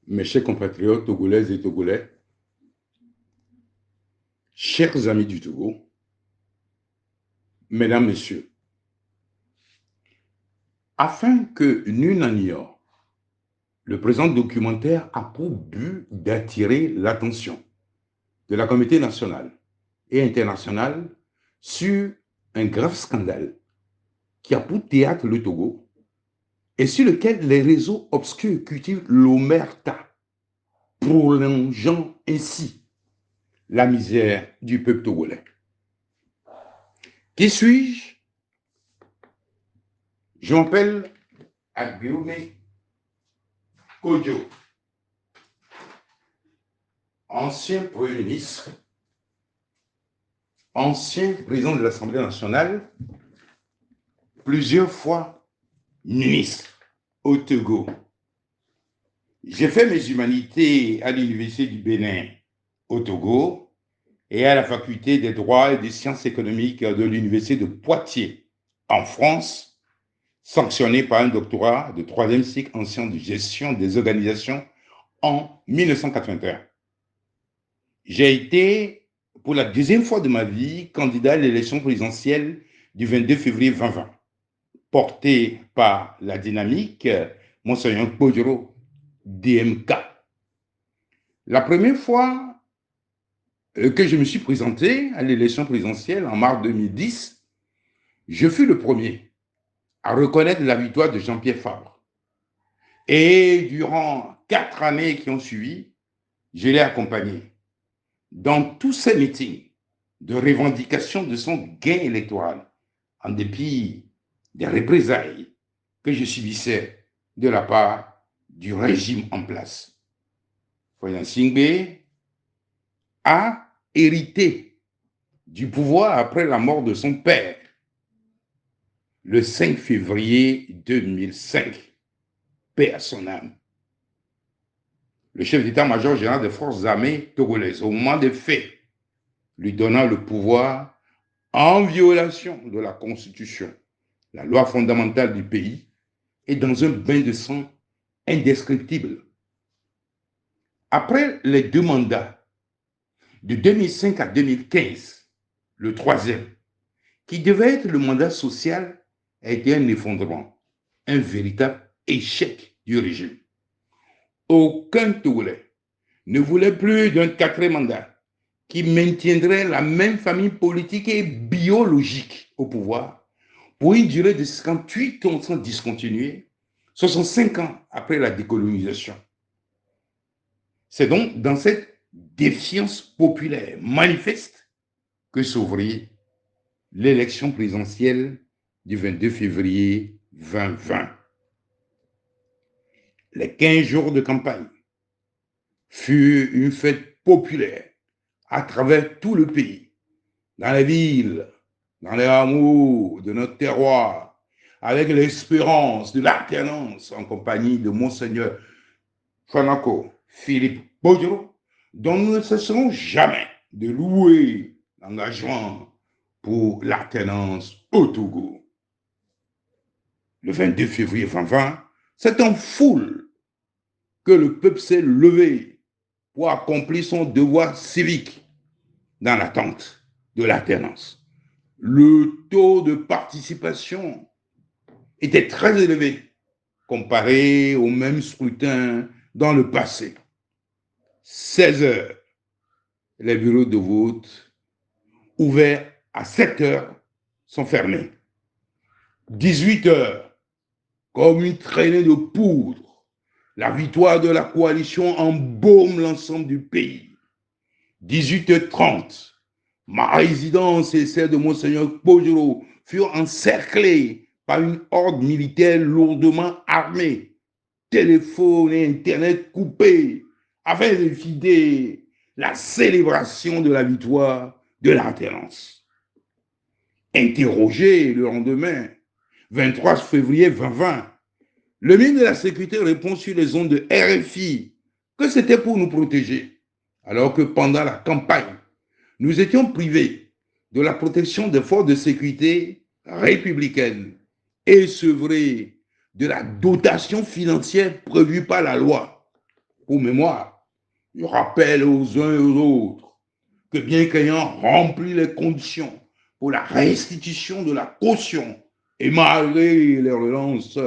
Mes chers compatriotes togolaises et togolais, chers amis du Togo, mesdames, messieurs, afin que nul n'en ignore, le présent documentaire a pour but d'attirer l'attention de la communauté nationale et internationale sur un grave scandale qui a pour théâtre le Togo et sur lequel les réseaux obscurs cultivent l'omerta, prolongeant ainsi la misère du peuple togolais. Qui suis-je? Je m'appelle Agbioune Kodjo, ancien Premier ministre, ancien président de l'Assemblée nationale, plusieurs fois ministre au Togo. J'ai fait mes humanités à l'Université du Bénin au Togo et à la Faculté des droits et des sciences économiques de l'Université de Poitiers en France, sanctionné par un doctorat de 3e cycle en sciences de gestion des organisations en 1981. J'ai été, pour la deuxième fois de ma vie, candidat à l'élection présidentielle du 22 février 2020, porté par la dynamique Monseigneur Kodjo DMK. La première fois que je me suis présenté à l'élection présidentielle en mars 2010, je fus le premier à reconnaître la victoire de Jean-Pierre Fabre. Et durant 4 années qui ont suivi, je l'ai accompagné dans tous ces meetings de revendication de son gain électoral, en dépit des représailles que je subissais de la part du régime en place. Président Singbe a hérité du pouvoir après la mort de son père, le 5 février 2005. Paix à son âme. Le chef d'état-major général des forces armées togolaises, au moment des faits, lui donnant le pouvoir en violation de la Constitution, la loi fondamentale du pays, et dans un bain de sang indescriptible. Après les 2 mandats, de 2005 à 2015, le 3e, qui devait être le mandat social, a été un effondrement, un véritable échec du régime. Aucun Togolais ne voulait plus d'un 4e mandat qui maintiendrait la même famille politique et biologique au pouvoir pour une durée de 58 ans sans discontinuer, 65 ans après la décolonisation. C'est donc dans cette défiance populaire manifeste que s'ouvrit l'élection présidentielle du 22 février 2020. Les 15 jours de campagne furent une fête populaire à travers tout le pays, dans les villes, dans les hameaux de notre terroir, avec l'espérance de l'alternance en compagnie de Monseigneur Fanako Philippe Bodjo, dont nous ne cesserons jamais de louer l'engagement pour l'alternance au Togo. Le 22 février 2020, c'est en foule que le peuple s'est levé pour accomplir son devoir civique dans l'attente de l'alternance. Le taux de participation était très élevé comparé au même scrutin dans le passé. 16 heures, les bureaux de vote ouverts à 7 heures sont fermés. 18 heures, comme une traînée de poudre, la victoire de la coalition embaume l'ensemble du pays. 18h30, ma résidence et celle de Monseigneur Kodjo furent encerclées par une horde militaire lourdement armée, téléphone et Internet coupés, afin de vider la célébration de la victoire de l'alternance. Interrogé le lendemain, 23 février 2020, le ministre de la Sécurité répond sur les ondes de RFI que c'était pour nous protéger, alors que pendant la campagne, nous étions privés de la protection des forces de sécurité républicaines et sevrés de la dotation financière prévue par la loi. Pour mémoire, je rappelle aux uns et aux autres que bien qu'ayant rempli les conditions pour la restitution de la caution et malgré les relances,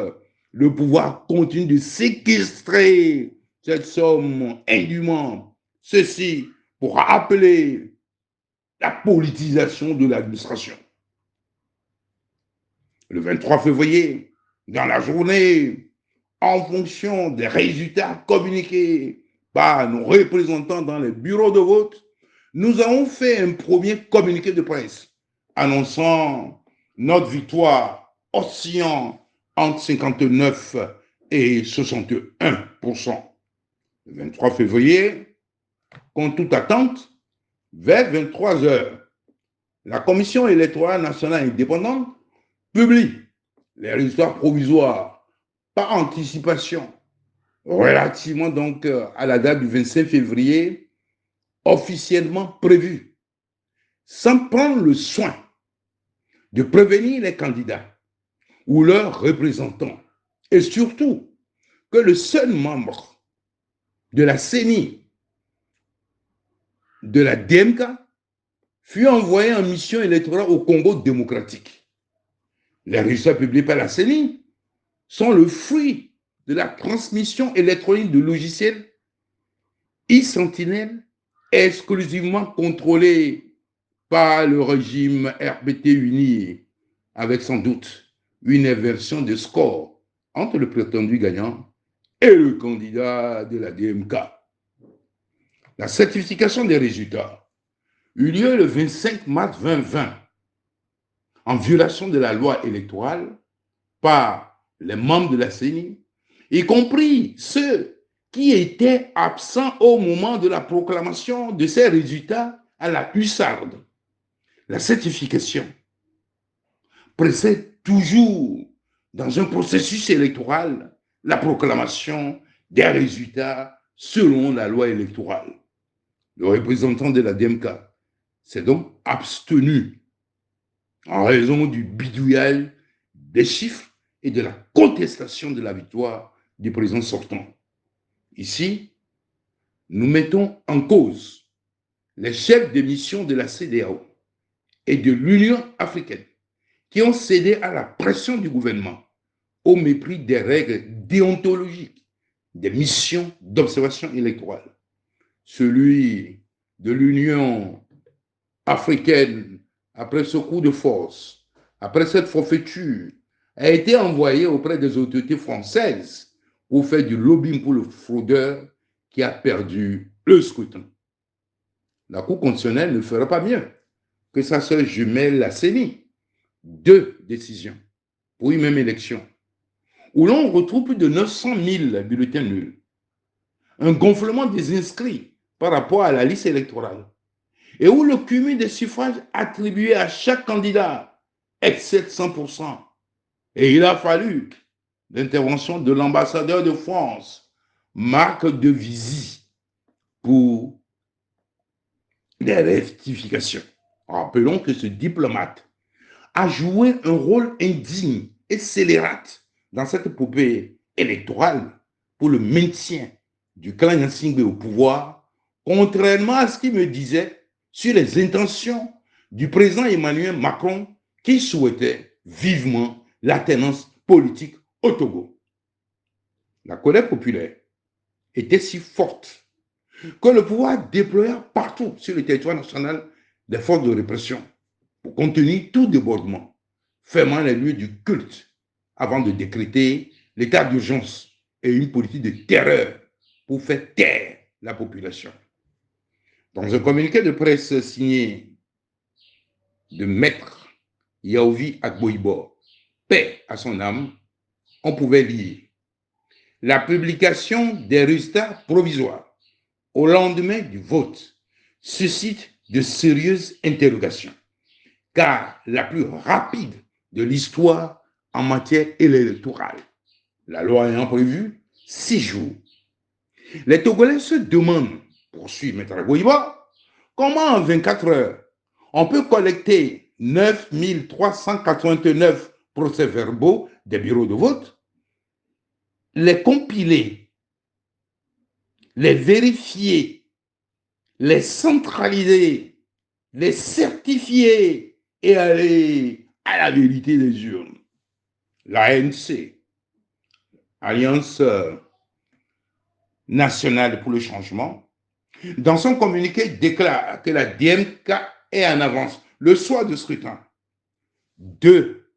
le pouvoir continue de séquestrer cette somme indûment. Ceci pour rappeler la politisation de l'administration. Le 23 février, dans la journée, en fonction des résultats communiqués par nos représentants dans les bureaux de vote, nous avons fait un premier communiqué de presse annonçant notre victoire oscillant entre 59 et 61%. Le 23 février, contre toute attente, vers 23 heures, la Commission électorale nationale indépendante publie les résultats provisoires par anticipation relativement donc à la date du 25 février officiellement prévue, sans prendre le soin de prévenir les candidats ou leurs représentants et surtout que le seul membre de la CENI de la DMK fut envoyé en mission électorale au Congo démocratique. Les résultats publiés par la CENI sont le fruit de la transmission électronique de logiciels e-Sentinelle exclusivement contrôlés par le régime RPT uni, avec sans doute une inversion de score entre le prétendu gagnant et le candidat de la DMK. La certification des résultats eut lieu le 25 mars 2020 en violation de la loi électorale par les membres de la CENI, y compris ceux qui étaient absents au moment de la proclamation de ces résultats à la hussarde. La certification précède toujours, dans un processus électoral, la proclamation des résultats selon la loi électorale. Le représentant de la DMK s'est donc abstenu en raison du bidouillage des chiffres et de la contestation de la victoire du président sortant. Ici, nous mettons en cause les chefs de mission de la CEDEAO et de l'Union africaine qui ont cédé à la pression du gouvernement au mépris des règles déontologiques des missions d'observation électorale. Celui de l'Union africaine, après ce coup de force, après cette forfaiture, a été envoyé auprès des autorités françaises pour faire du lobbying pour le fraudeur qui a perdu le scrutin. La Cour constitutionnelle ne fera pas mieux que sa sœur jumelle, la CENI. 2 décisions pour une même élection, où l'on retrouve plus de 900 000 bulletins nuls, un gonflement des inscrits par rapport à la liste électorale, et où le cumul des suffrages attribués à chaque candidat excède 100%. Et il a fallu l'intervention de l'ambassadeur de France, Marc de Vizy, pour des rectifications. Rappelons que ce diplomate a joué un rôle indigne et scélérate dans cette épopée électorale pour le maintien du clan Gnassingbé au pouvoir, contrairement à ce qu'il me disait sur les intentions du président Emmanuel Macron qui souhaitait vivement l'alternance politique au Togo. La colère populaire était si forte que le pouvoir déploya partout sur le territoire national des forces de répression pour contenir tout débordement, fermant les lieux du culte avant de décréter l'état d'urgence et une politique de terreur pour faire taire la population. Dans un communiqué de presse signé de Maître Yaovi Agboibo, paix à son âme, on pouvait lire la publication des résultats provisoires au lendemain du vote suscite de sérieuses interrogations, car la plus rapide de l'histoire en matière électorale, la loi ayant prévu 6 jours. Les Togolais se demandent, poursuit M. Agboibo, comment en 24 heures on peut collecter 9 389 procès-verbaux des bureaux de vote, les compiler les vérifier, les centraliser, les certifier et aller à la vérité des urnes. L'ANC, Alliance nationale pour le changement, dans son communiqué déclare que la DMK est en avance le soir du scrutin. Deux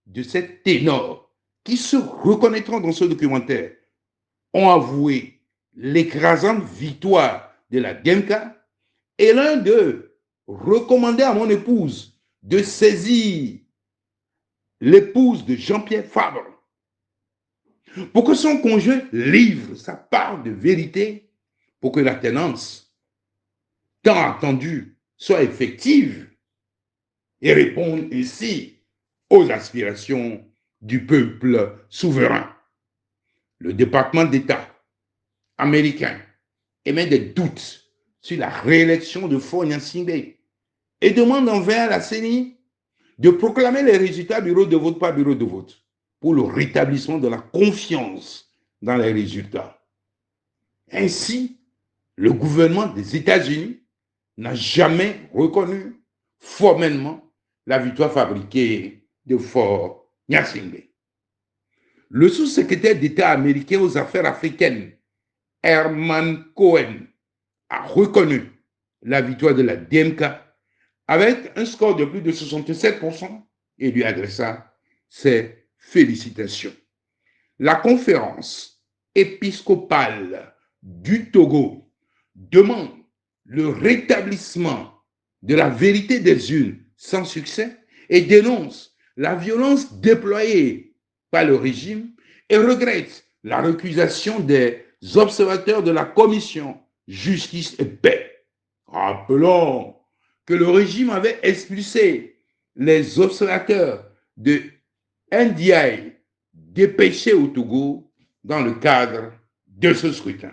de ces ténors qui se reconnaîtront dans ce documentaire ont avoué l'écrasante victoire de la DMK et l'un d'eux recommandait à mon épouse de saisir l'épouse de Jean-Pierre Fabre pour que son conjoint livre sa part de vérité pour que la tenance, tant attendue, soit effective et réponde ainsi aux aspirations du peuple souverain. Le département d'État américain émet des doutes sur la réélection de Faure Gnassingbé et demande envers la CENI de proclamer les résultats bureau de vote par bureau de vote pour le rétablissement de la confiance dans les résultats. Ainsi, le gouvernement des États-Unis n'a jamais reconnu formellement la victoire fabriquée de Faure Gnassingbé. Le sous-secrétaire d'État américain aux affaires africaines, Herman Cohen, a reconnu la victoire de la DMK avec un score de plus de 67% et lui adressa ses félicitations. La conférence épiscopale du Togo demande le rétablissement de la vérité des urnes sans succès et dénonce la violence déployée par le régime et regrette la récusation des observateurs de la commission Justice et Paix. Rappelons que le régime avait expulsé les observateurs de NDI dépêchés au Togo dans le cadre de ce scrutin.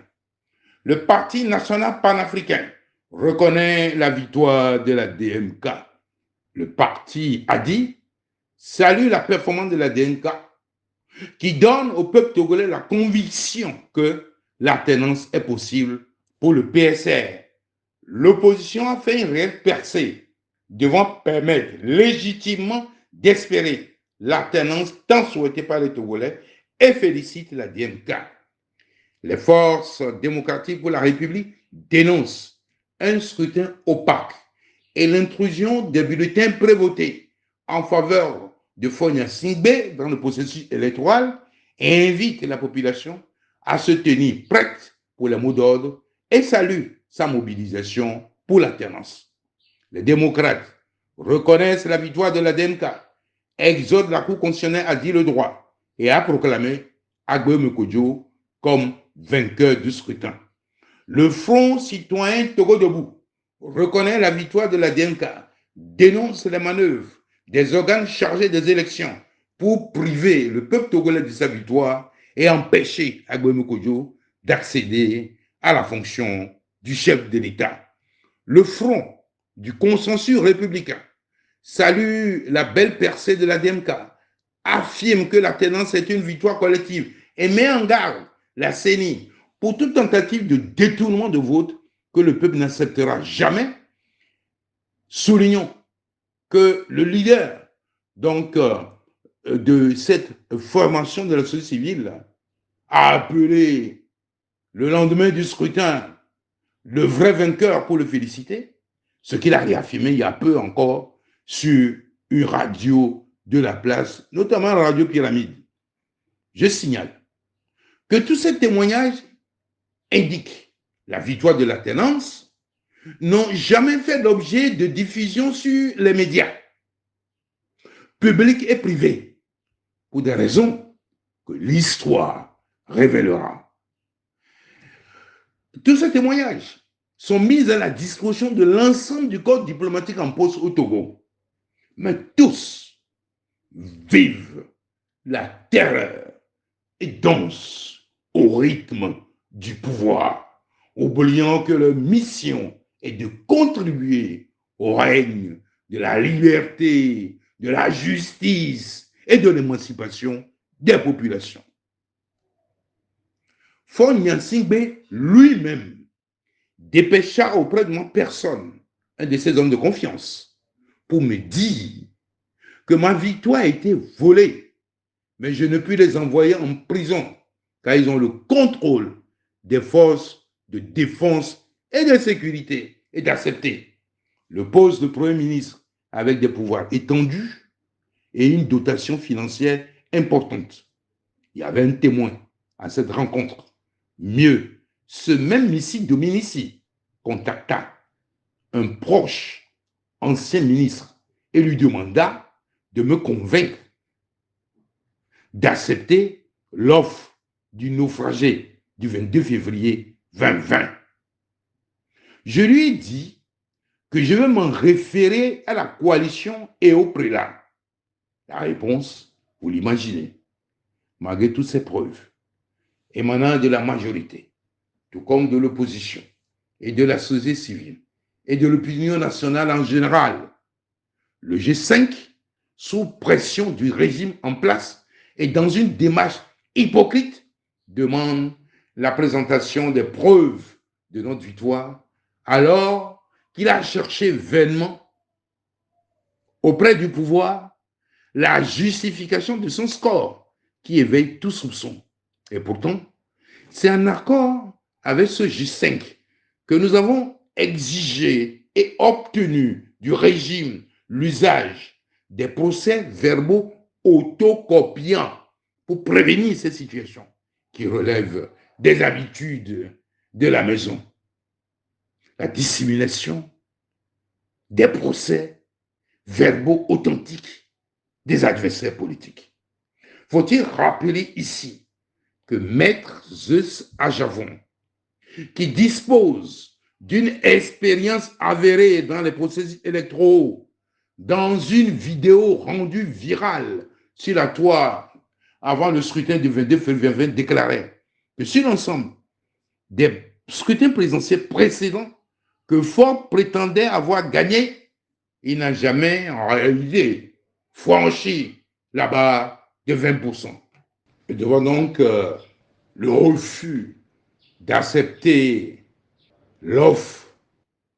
Le Parti national panafricain reconnaît la victoire de la DMK. Le parti a dit salue la performance de la DMK qui donne au peuple togolais la conviction que l'alternance est possible pour le PSR. L'opposition a fait une réelle percée devant permettre légitimement d'espérer l'alternance tant souhaitée par les Togolais et félicite la DMK. Les forces démocratiques pour la République dénoncent un scrutin opaque et l'intrusion des bulletins prévotés en faveur de Faure Gnassingbé dans le processus électoral et invitent la population à se tenir prête pour les mots d'ordre et salue sa mobilisation pour l'alternance. Les démocrates reconnaissent la victoire de la DMK, exhortent la Cour constitutionnelle à dire le droit et à proclamer Agbe Mekodjo comme vainqueur du scrutin. Le Front citoyen Togo Debout reconnaît la victoire de la DMK, dénonce les manœuvres des organes chargés des élections pour priver le peuple togolais de sa victoire et empêcher Agbe Mekodjo d'accéder à la fonction du chef de l'État. Le Front du consensus républicain salue la belle percée de la DMK, affirme que l'alternance est une victoire collective et met en garde la CENI pour toute tentative de détournement de vote que le peuple n'acceptera jamais. Soulignons que le leader de cette formation de la société civile a appelé le lendemain du scrutin le vrai vainqueur pour le féliciter, ce qu'il a réaffirmé il y a peu encore sur une radio de la place, notamment la radio Pyramide. Je signale que tous ces témoignages indiquent la victoire de l'alternance, n'ont jamais fait l'objet de diffusion sur les médias, publics et privés, pour des raisons que l'histoire révélera. Tous ces témoignages sont mis à la disposition de l'ensemble du corps diplomatique en poste au Togo. Mais tous vivent la terreur et dansent au rythme du pouvoir, oubliant que leur mission est de contribuer au règne de la liberté, de la justice et de l'émancipation des populations. Faure Gnassingbé lui-même dépêcha auprès de moi personne, un de ses hommes de confiance, pour me dire que ma victoire a été volée, mais je ne puis les envoyer en prison, car ils ont le contrôle des forces de défense et de sécurité, et d'accepter le poste de Premier ministre avec des pouvoirs étendus et une dotation financière importante. Il y avait un témoin à cette rencontre. Mieux, ce même Missi Dominici contacta un proche ancien ministre et lui demanda de me convaincre d'accepter l'offre du naufragé du 22 février 2020. Je lui ai dit que je vais m'en référer à la coalition et au prélat. La réponse, vous l'imaginez, malgré toutes ces preuves, émanant de la majorité, tout comme de l'opposition et de la société civile et de l'opinion nationale en général, le G5, sous pression du régime en place et dans une démarche hypocrite, demande la présentation des preuves de notre victoire, alors qu'il a cherché vainement auprès du pouvoir la justification de son score qui éveille tout soupçon. Et pourtant, c'est en accord avec ce G5 que nous avons exigé et obtenu du régime l'usage des procès-verbaux autocopiants pour prévenir ces situations qui relèvent des habitudes de la maison. La dissimulation des procès-verbaux authentiques des adversaires politiques. Faut-il rappeler ici que Maître Zeus Ajavon, qui dispose d'une expérience avérée dans les processus électoraux, dans une vidéo rendue virale sur la toile avant le scrutin du 22 février 2020, déclarait que sur l'ensemble des scrutins présidentiels précédents que Faure prétendait avoir gagné, il n'a jamais en réalité franchi la barre de 20%. Et devant donc le refus d'accepter l'offre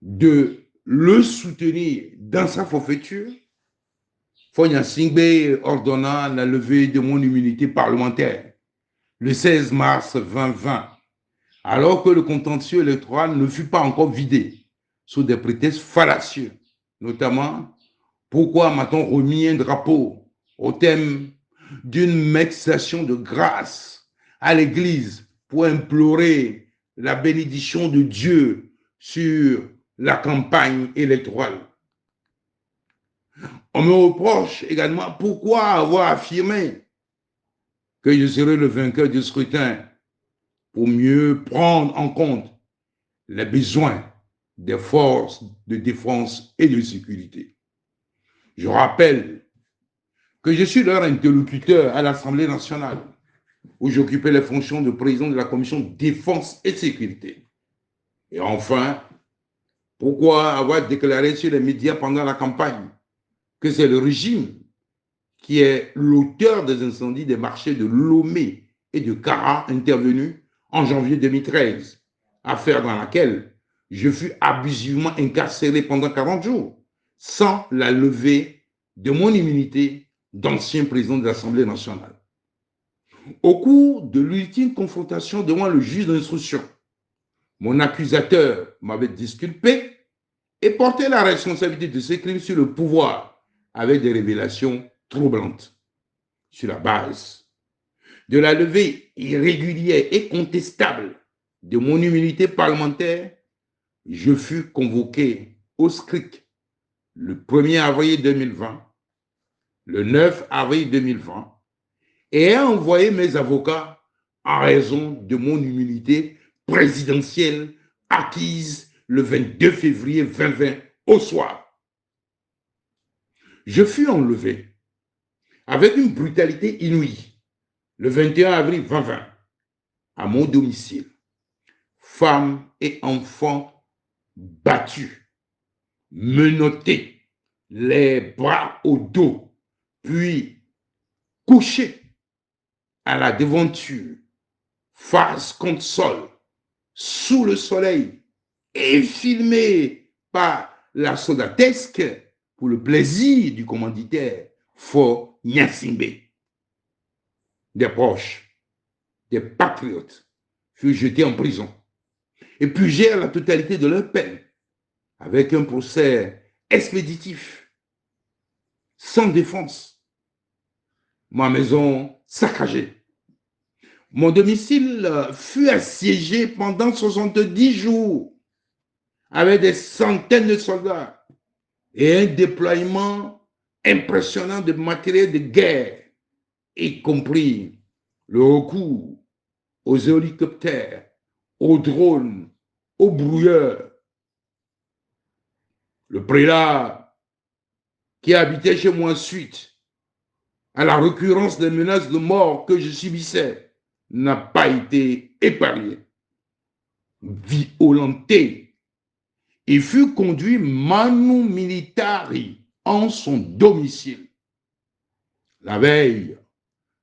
de le soutenir dans sa forfaiture, Faure Gnassingbé ordonna la levée de mon immunité parlementaire le 16 mars 2020, alors que le contentieux électoral ne fut pas encore vidé, sous des prétextes fallacieux, notamment pourquoi m'a-t-on remis un drapeau au thème d'une méditation de grâce à l'Église pour implorer la bénédiction de Dieu sur la campagne électorale. On me reproche également pourquoi avoir affirmé que je serai le vainqueur du scrutin pour mieux prendre en compte les besoins des forces de défense et de sécurité. Je rappelle que je suis leur interlocuteur à l'Assemblée nationale, où j'occupais les fonctions de président de la commission défense et sécurité. Et enfin, pourquoi avoir déclaré sur les médias pendant la campagne que c'est le régime qui est l'auteur des incendies des marchés de Lomé et de Kara intervenus en janvier 2013, affaire dans laquelle je fus abusivement incarcéré pendant 40 jours, sans la levée de mon immunité d'ancien président de l'Assemblée nationale. Au cours de l'ultime confrontation devant le juge d'instruction, mon accusateur m'avait disculpé et porté la responsabilité de ces crimes sur le pouvoir avec des révélations troublantes. Sur la base de la levée irrégulière et contestable de mon immunité parlementaire, je fus convoqué au SCRIC le 1er avril 2020, le 9 avril 2020, et ai envoyé mes avocats en raison de mon immunité présidentielle acquise le 22 février 2020 au soir. Je fus enlevé avec une brutalité inouïe le 21 avril 2020 à mon domicile. Femmes et enfants battus, menottés, les bras au dos, puis couchés à la devanture, face contre sol, sous le soleil, et filmé par la soldatesque pour le plaisir du commanditaire Faure Gnassingbé. Des proches, des patriotes furent jetés en prison et purgèrent la totalité de leur peine avec un procès expéditif, sans défense. Ma maison saccagée. Mon domicile fut assiégé pendant 70 jours avec des centaines de soldats et un déploiement impressionnant de matériel de guerre, y compris le recours aux hélicoptères, aux drones, aux brouilleurs. Le prélat qui habitait chez moi suite à la récurrence des menaces de mort que je subissais n'a pas été épargné. Violenté, il fut conduit manu militari en son domicile. La veille,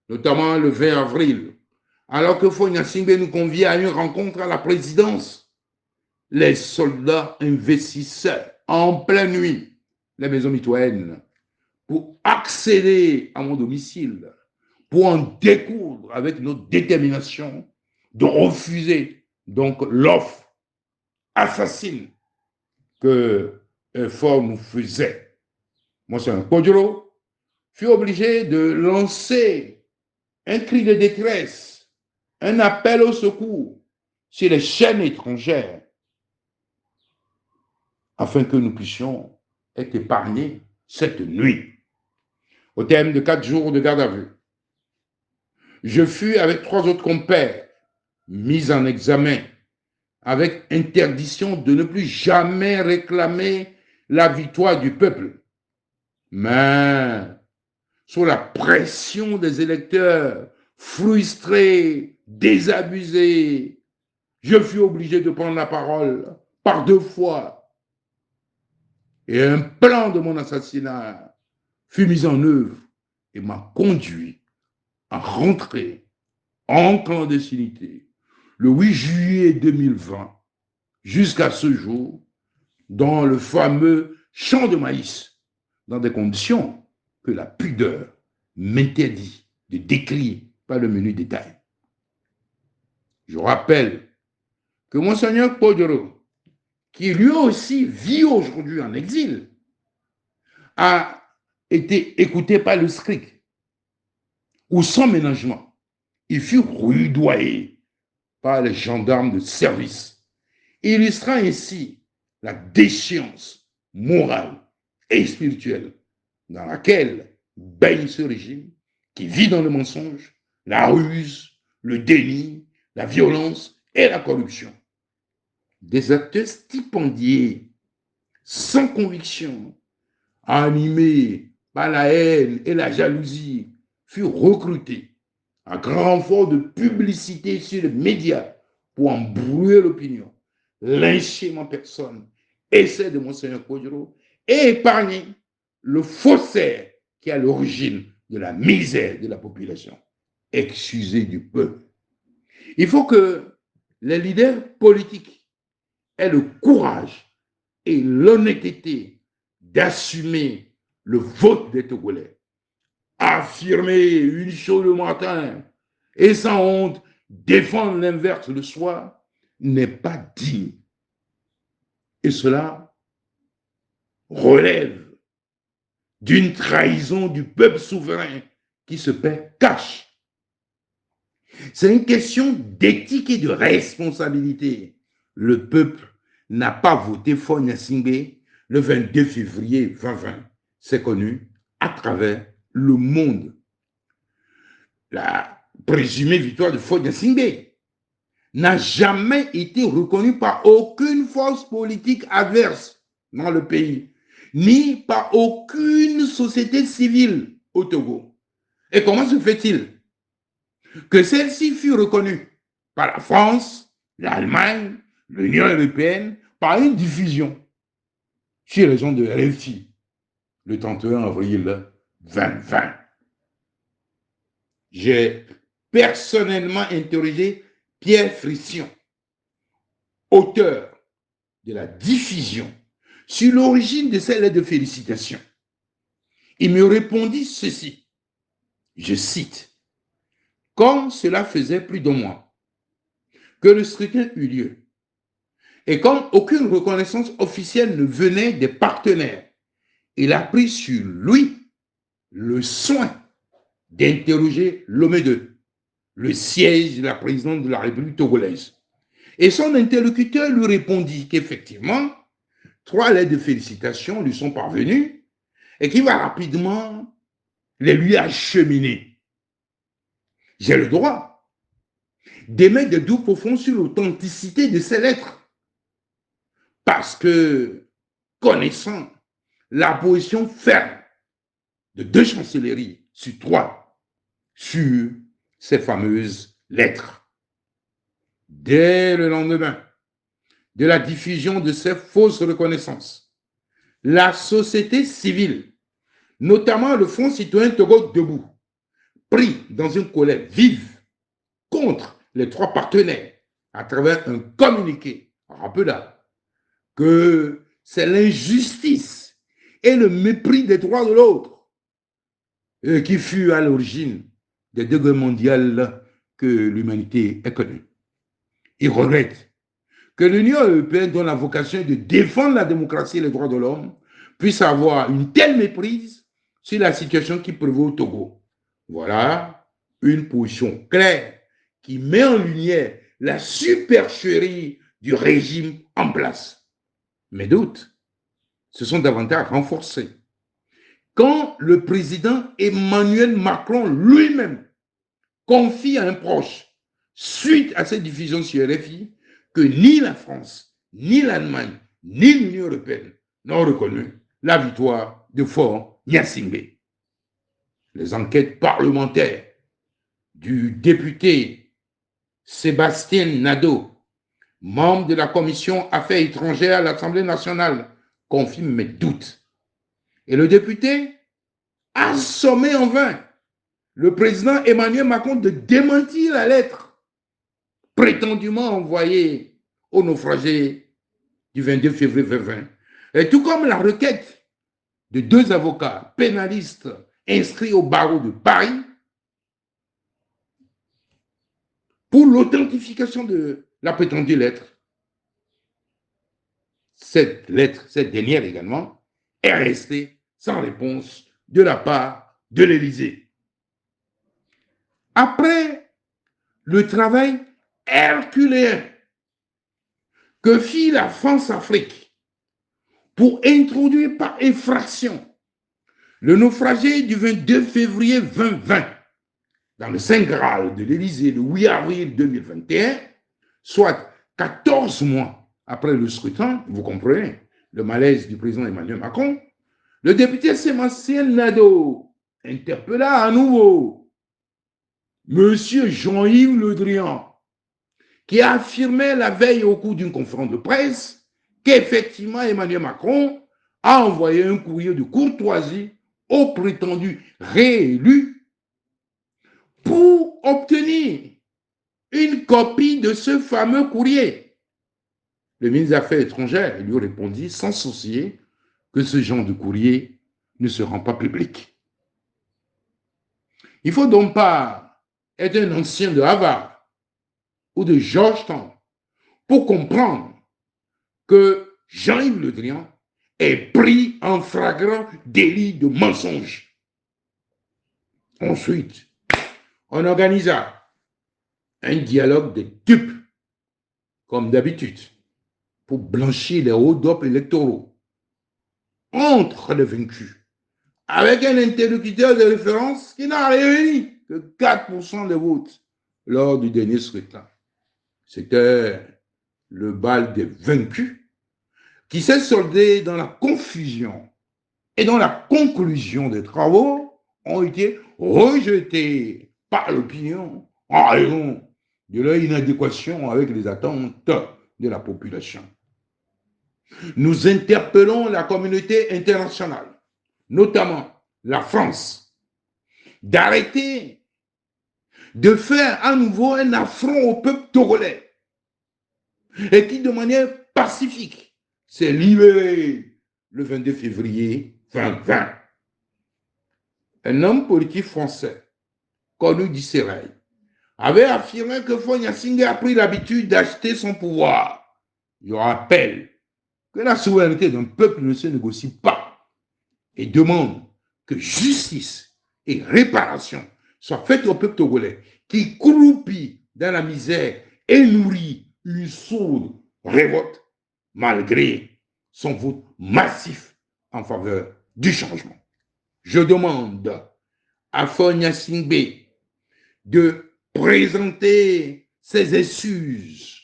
notamment le 20 avril, alors que Faure Gnassingbé nous conviait à une rencontre à la présidence, les soldats investissaient en pleine nuit les maisons mitoyennes pour accéder à mon domicile, pour en découdre avec notre détermination de refuser donc l'offre assassine que Faure nous faisait. Monseigneur Kodjo fut obligé de lancer un cri de détresse, un appel au secours sur les chaînes étrangères afin que nous puissions être épargnés cette nuit. Au terme de 4 jours de garde à vue, je fus avec 3 autres compères mis en examen avec interdiction de ne plus jamais réclamer la victoire du peuple. Mais sous la pression des électeurs frustrés, désabusés, je fus obligé de prendre la parole par 2 fois. Et un plan de mon assassinat fut mis en œuvre et m'a conduit à rentrer en clandestinité le 8 juillet 2020 jusqu'à ce jour dans le fameux champ de maïs, dans des conditions que la pudeur m'interdit de décrire par le menu détail. Je rappelle que Monseigneur Kodjo, qui lui aussi vit aujourd'hui en exil, a été écouté par le SCRIC, où sans ménagement, il fut rudoyé par les gendarmes de service, illustrant ainsi la déchéance morale et spirituelle dans laquelle baigne ce régime qui vit dans le mensonge, la ruse, le déni, la violence et la corruption. Des acteurs stipendiés, sans conviction, animés par la haine et la jalousie, furent recrutés à grand renfort de publicité sur les médias pour embrouiller l'opinion, lyncher ma personne et celle de Monseigneur Kodjo et épargner le faussaire qui est à l'origine de la misère de la population. Excusez du peuple. Il faut que les leaders politiques aient le courage et l'honnêteté d'assumer le vote des Togolais. Affirmer une chose le matin et sans honte défendre l'inverse le soir n'est pas digne. Et cela relève d'une trahison du peuple souverain qui se paie cash. C'est une question d'éthique et de responsabilité. Le peuple n'a pas voté Faure Gnassingbé le 22 février 2020. C'est connu à travers le monde. La présumée victoire de Faure Gnassingbé n'a jamais été reconnue par aucune force politique adverse dans le pays, ni par aucune société civile au Togo. Et comment se fait-il que celle-ci fut reconnue par la France, l'Allemagne, l'Union européenne, par une diffusion sur les gens de RFI le 31 avril 2020? J'ai personnellement interrogé Pierre Frission, auteur de la diffusion sur l'origine de ces lettres de félicitations. Il me répondit ceci, je cite, « Comme cela faisait plus d'un mois que le scrutin eut lieu, et comme aucune reconnaissance officielle ne venait des partenaires, il a pris sur lui le soin d'interroger l'OME2, le siège de la présidente de la République togolaise. Et son interlocuteur lui répondit qu'effectivement, 3 lettres de félicitations lui sont parvenues et qu'il va rapidement les lui acheminer. J'ai le droit d'émettre des doutes profonds sur l'authenticité de ces lettres parce que, connaissant la position ferme de 2 chancelleries sur 3 sur ces fameuses lettres, dès le lendemain de la diffusion de ces fausses reconnaissances, la société civile, notamment le Front citoyen Togo Debout, pris dans une colère vive contre les 3 partenaires à travers un communiqué, rappelant que c'est l'injustice et le mépris des droits de l'autre qui fut à l'origine des 2 guerres mondiales que l'humanité a connues. Il regrette que l'Union européenne, dont la vocation est de défendre la démocratie et les droits de l'homme, puisse avoir une telle méprise sur la situation qui prévaut au Togo. Voilà une position claire qui met en lumière la supercherie du régime en place. Mes doutes se sont davantage renforcés quand le président Emmanuel Macron lui-même confie à un proche, suite à cette diffusion sur RFI, que ni la France, ni l'Allemagne, ni l'Union européenne n'ont reconnu la victoire de Fort Gnassingbé. Les enquêtes parlementaires du député Sébastien Nadeau, membre de la commission Affaires étrangères à l'Assemblée nationale, confirment mes doutes. Et le député a sommé en vain le président Emmanuel Macron de démentir la lettre prétendument envoyée aux naufragés du 22 février 2020. Et tout comme la requête de 2 avocats pénalistes inscrits au barreau de Paris pour l'authentification de la prétendue lettre. Cette lettre, cette dernière également, est restée sans réponse de la part de l'Élysée. Après le travail herculéen que fit la France-Afrique pour introduire par effraction le naufragé du 22 février 2020 dans le Saint Graal de l'Élysée le 8 avril 2021, soit 14 mois après le scrutin, vous comprenez le malaise du président Emmanuel Macron, le député Sébastien Nadeau interpella à nouveau M. Jean-Yves Le Drian, qui affirmait la veille au cours d'une conférence de presse qu'effectivement Emmanuel Macron a envoyé un courrier de courtoisie au prétendu réélu pour obtenir une copie de ce fameux courrier. Le ministre des Affaires étrangères lui répondit sans soucier que ce genre de courrier ne se rend pas public. Il ne faut donc pas être un ancien de Harvard ou de Georgetown pour comprendre que Jean-Yves Le Drian est pris en flagrant délit de mensonge. Ensuite, on organisa un dialogue de dupes, comme d'habitude, pour blanchir les hold-up électoraux entre les vaincus, avec un interlocuteur de référence qui n'a réuni que 4% des votes lors du dernier scrutin. C'était le bal des vaincus qui s'est soldé dans la confusion et dont la conclusion des travaux ont été rejetés par l'opinion en raison de leur inadéquation avec les attentes de la population. Nous interpellons la communauté internationale, notamment la France, d'arrêter de faire à nouveau un affront au peuple togolais et qui, de manière pacifique, s'est libéré le 22 février 2020. Un homme politique français, connu d'Israël, avait affirmé que Faure Gnassingbé a pris l'habitude d'acheter son pouvoir. Je rappelle que la souveraineté d'un peuple ne se négocie pas et demande que justice et réparation soient faites au peuple togolais qui croupit dans la misère et nourrit une sourde révolte malgré son vote massif en faveur du changement. Je demande à Faure Gnassingbé de présenter ses excuses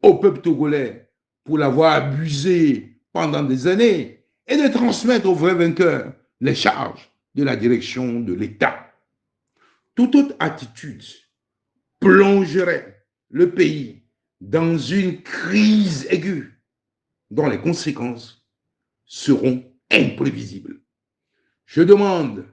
au peuple togolais pour l'avoir abusé pendant des années et de transmettre aux vrais vainqueurs les charges de la direction de l'État. Toute autre attitude plongerait le pays dans une crise aiguë dont les conséquences seront imprévisibles. Je demande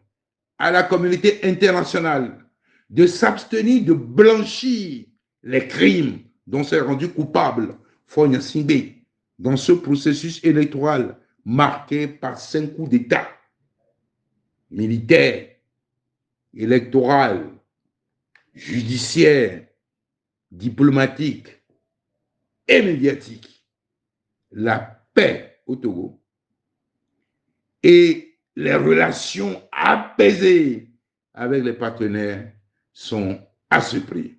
à la communauté internationale de s'abstenir de blanchir les crimes dont s'est rendu coupable Faure Gnassingbé dans ce processus électoral marqué par 5 coups d'État militaire, électoral, judiciaire, diplomatique et médiatique. La paix au Togo et les relations apaisées avec les partenaires sont à ce prix.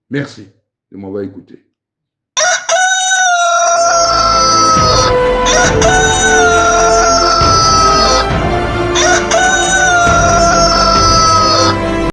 Merci de m'avoir écouté.